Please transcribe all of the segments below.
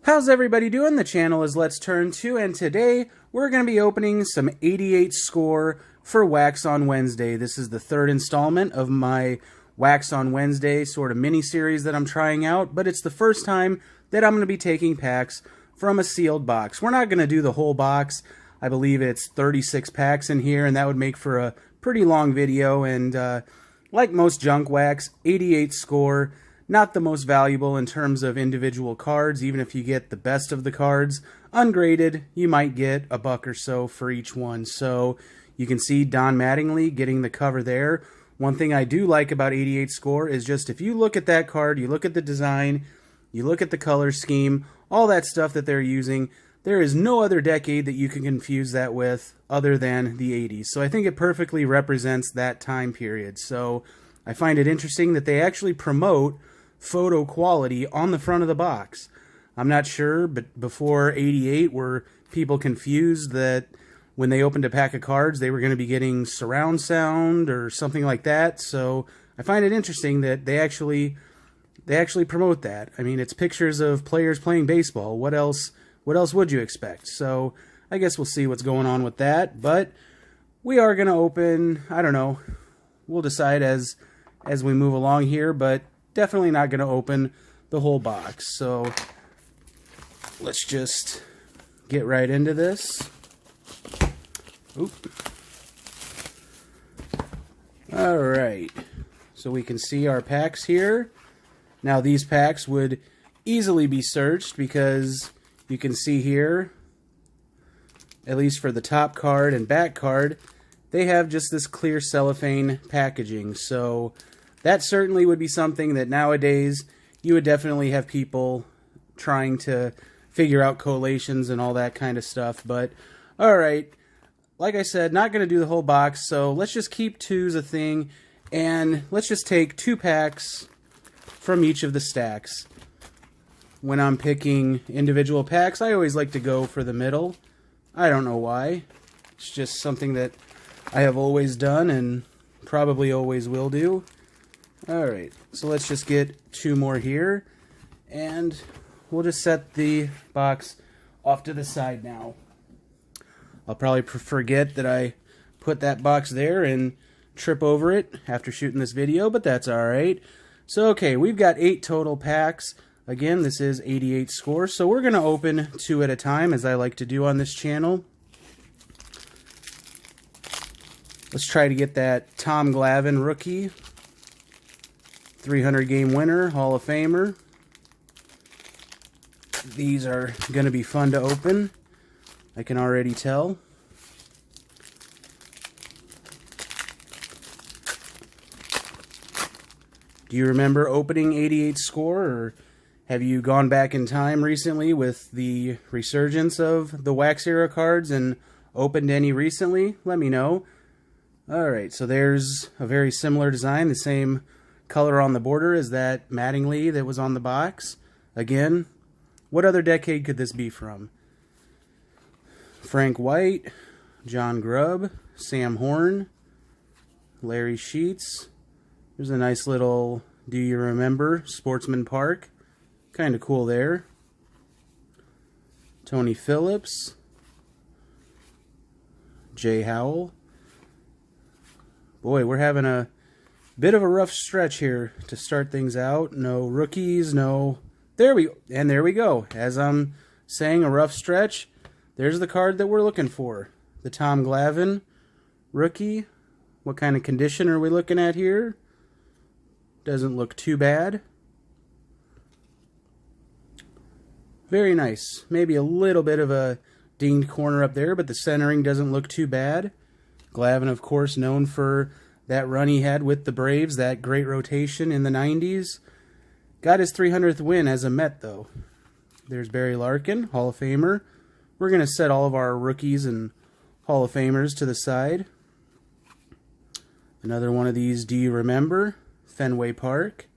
How's everybody doing? The channel is Let's Turn 2, and today we're going to be opening some 88 score for Wax on Wednesday. This is the third installment of my Wax on Wednesday sort of mini-series that I'm trying out, but it's the first time that I'm going to be taking packs from a sealed box. We're not going to do the whole box. I believe it's 36 packs in here, and that would make for a pretty long video, and like most junk wax, 88 score, not the most valuable in terms of individual cards. Even if you get the best of the cards ungraded, you might get a buck or so for each one. So you can see Don Mattingly getting the cover there. One thing I do like about 88 score is just if you look at that card, you look at the design, you look at the color scheme, all that stuff that they're using, there is no other decade that you can confuse that with other than the 80s. So I think it perfectly represents that time period. So I find it interesting that they actually promote photo quality on the front of the box. I'm not sure, but before 88, were people confused that when they opened a pack of cards, they were going to be getting surround sound or something like that? So I find it interesting that they actually promote that. I mean, it's pictures of players playing baseball. What else would you expect? So I guess we'll see what's going on with that. But we are going to open, I don't know, we'll decide as we move along here, but definitely not going to open the whole box. So let's just get right into this. Oop. All right. So we can see our packs here. Now these packs would easily be searched because you can see here, at least for the top card and back card, they have just this clear cellophane packaging. So that certainly would be something that nowadays you would definitely have people trying to figure out collations and all that kind of stuff. But, alright, like I said, not going to do the whole box, so let's just keep twos a thing, and let's just take 2 packs from each of the stacks. When I'm picking individual packs, I always like to go for the middle. I don't know why. It's just something that I have always done and probably always will do. Alright, so let's just get 2 more here, and we'll just set the box off to the side now. I'll probably forget that I put that box there and trip over it after shooting this video, but that's alright. So okay, we've got 8 total packs. Again, this is 88 score, so we're going to open 2 at a time, as I like to do on this channel. Let's try to get that Tom Glavine Rookie. 300 game winner, Hall of Famer. These are going to be fun to open, I can already tell. Do you remember opening 88 score, or have you gone back in time recently with the resurgence of the Wax era cards and opened any recently? Let me know. Alright, so there's a very similar design, the same color on the border as that Mattingly that was on the box. Again, what other decade could this be from? Frank White, John Grubb, Sam Horn, Larry Sheets. There's a nice little Do You Remember Sportsman Park. Kind of cool there. Tony Phillips, Jay Howell. Boy, we're having a bit of a rough stretch here to start things out. No rookies, no... There we go. As I'm saying, a rough stretch. There's the card that we're looking for. The Tom Glavine Rookie. What kind of condition are we looking at here? Doesn't look too bad. Very nice. Maybe a little bit of a dinged corner up there, but the centering doesn't look too bad. Glavine, of course, known for that run he had with the Braves, that great rotation in the 90s. Got his 300th win as a Met, though. There's Barry Larkin, Hall of Famer. We're going to set all of our rookies and Hall of Famers to the side. Another one of these, Do You Remember? Fenway Park.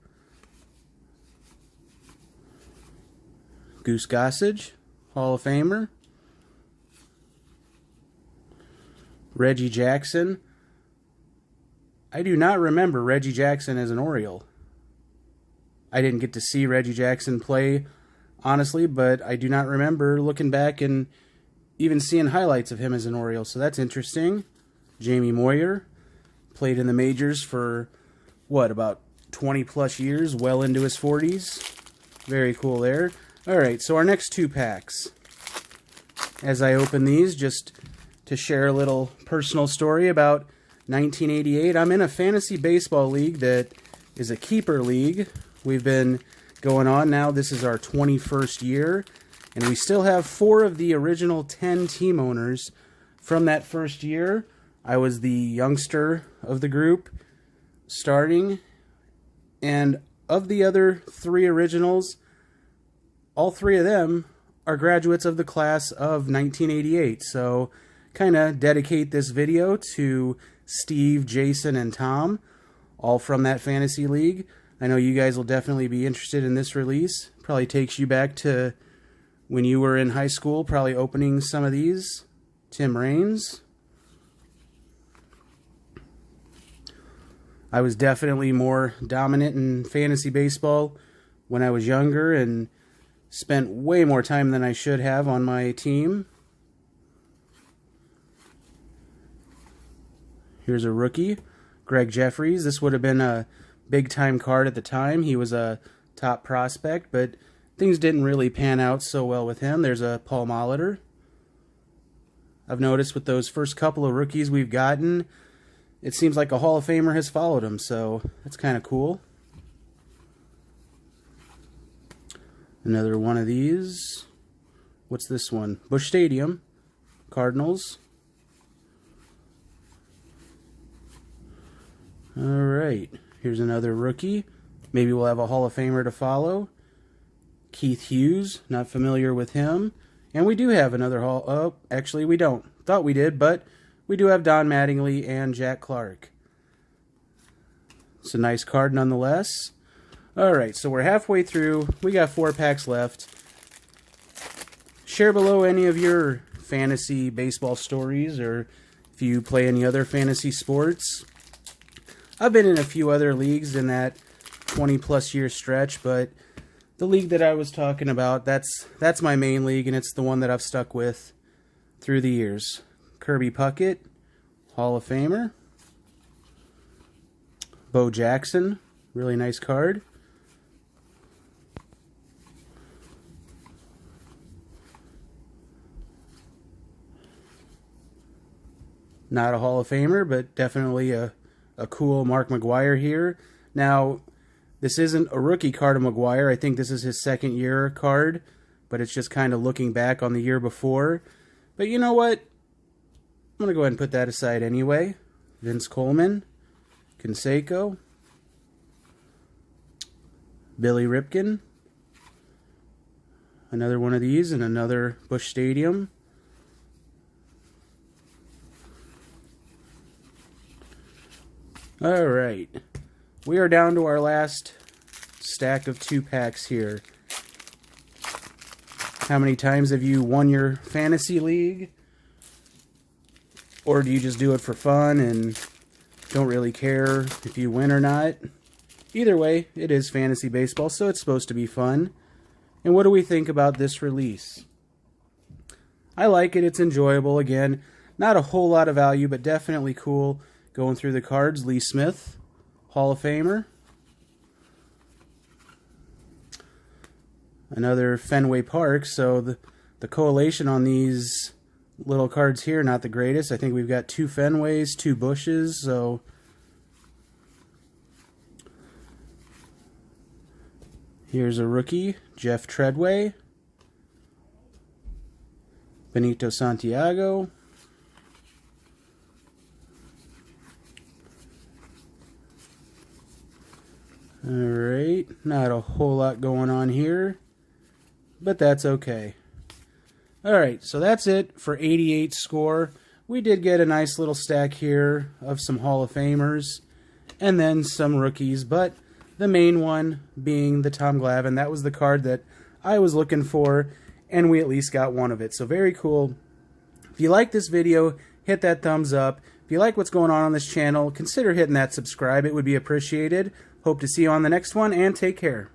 Goose Gossage, Hall of Famer. Reggie Jackson. I do not remember Reggie Jackson as an Oriole. I didn't get to see Reggie Jackson play honestly, but I do not remember looking back and even seeing highlights of him as an Oriole, so that's interesting. Jamie Moyer played in the majors for, what, about 20 plus years, well into his 40s. Very cool there. Alright, so our next 2 packs. As I open these, just to share a little personal story about 1988, I'm in a fantasy baseball league that is a keeper league. We've been going on now. This is our 21st year, and we still have 4 of the original 10 team owners from that first year. I was the youngster of the group starting, and of the other 3 originals, all 3 of them are graduates of the class of 1988. So kind of dedicate this video to Steve, Jason, and Tom, all from that fantasy league. I know you guys will definitely be interested in this release. Probably takes you back to when you were in high school, probably opening some of these. Tim Raines. I was definitely more dominant in fantasy baseball when I was younger and spent way more time than I should have on my team. Here's a rookie, Greg Jeffries. This would have been a big-time card at the time. He was a top prospect, but things didn't really pan out so well with him. There's a Paul Molitor. I've noticed with those first couple of rookies we've gotten, it seems like a Hall of Famer has followed him, so that's kind of cool. Another one of these. What's this one? Busch Stadium, Cardinals. Alright, here's another rookie. Maybe we'll have a Hall of Famer to follow. Keith Hughes, not familiar with him. And we do have another Hall... Oh, actually we don't. Thought we did, but we do have Don Mattingly and Jack Clark. It's a nice card nonetheless. Alright, so we're halfway through. We got 4 packs left. Share below any of your fantasy baseball stories, or if you play any other fantasy sports. I've been in a few other leagues in that 20-plus year stretch, but the league that I was talking about, that's my main league, and it's the one that I've stuck with through the years. Kirby Puckett, Hall of Famer. Bo Jackson, really nice card. Not a Hall of Famer, but definitely a cool Mark McGwire here. Now, this isn't a rookie card of McGwire. I think this is his second year card, but it's just kind of looking back on the year before. But you know what? I'm going to go ahead and put that aside anyway. Vince Coleman, Canseco, Billy Ripken, another one of these in another Busch Stadium. Alright, we are down to our last stack of 2 packs here. How many times have you won your fantasy league? Or do you just do it for fun and don't really care if you win or not? Either way, it is fantasy baseball, so it's supposed to be fun. And what do we think about this release? I like it, it's enjoyable. Again, not a whole lot of value, but definitely cool. Going through the cards, Lee Smith, Hall of Famer. Another Fenway Park, so the collation on these little cards here, not the greatest. I think we've got 2 Fenways, 2 Bushes, so... Here's a rookie, Jeff Treadway. Benito Santiago. Alright, not a whole lot going on here, but that's okay. Alright, so that's it for 88 score. We did get a nice little stack here of some Hall of Famers, and then some rookies, but the main one being the Tom Glavine. That was the card that I was looking for, and we at least got one of it, so very cool. If you like this video, hit that thumbs up. If you like what's going on this channel, consider hitting that subscribe. It would be appreciated. Hope to see you on the next one, and take care.